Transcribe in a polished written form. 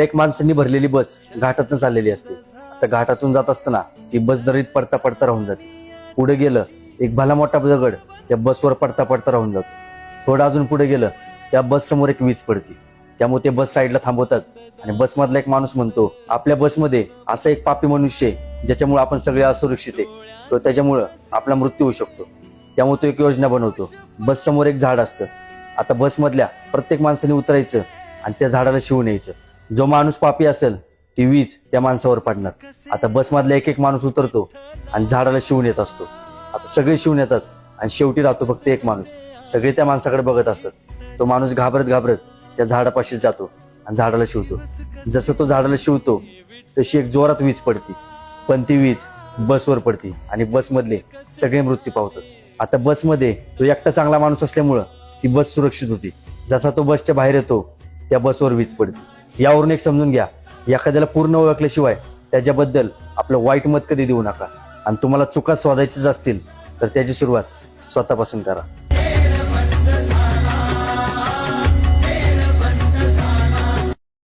एक माणसांनी भरलेली बस घाटातून चाललेली असते. आता घाटातून जात असताना ती बस दरीत पडता पडता राहून जाते. पुढे गेलं एक भला मोठा दगड त्या बसवर पडता पडता राहून जातो. थोडं अजून पुढे गेलं त्या बस समोर एक वीज पडते. त्यामुळे ते बस साईडला थांबवतात आणि बसमधला एक माणूस म्हणतो, आपल्या बसमध्ये असा एक पापी मनुष्य आहे ज्याच्यामुळे आपण सगळे असुरक्षित आहे, तो त्याच्यामुळं आपला मृत्यू होऊ शकतो. त्यामुळे तो एक योजना बनवतो. बस समोर एक झाड असतं. आता बसमधल्या प्रत्येक माणसाने उतरायचं आणि त्या झाडाला शिवून यायचं. जो माणूस पापी असेल ती वीज त्या माणसावर पडणार. आता बसमधला एक एक माणूस उतरतो आणि झाडाला शिवून येत असतो. आता सगळे शिवून येतात आणि शेवटी राहतो फक्त एक माणूस. सगळे त्या माणसाकडे बघत असतात. तो माणूस घाबरत घाबरत त्या झाडापाशी जातो आणि झाडाला शिवतो. जसं तो झाडाला शिवतो तशी एक जोरात वीज पडती, पण ती वीज बसवर पडती आणि बसमधले सगळे मृत्यू पावतात. आता बसमध्ये तो एकटा चांगला माणूस असल्यामुळं ती बस सुरक्षित होती. जसा तो बसच्या बाहेर येतो त्या बसवर वीज पडते. यावरून एक समजून घ्या, एखाद्याला पूर्ण ओळखल्याशिवाय त्याच्याबद्दल आपलं वाईट मत कधी देऊ नका. आणि तुम्हाला चुका शोधायचीच असतील तर त्याची सुरुवात स्वतःपासून करा.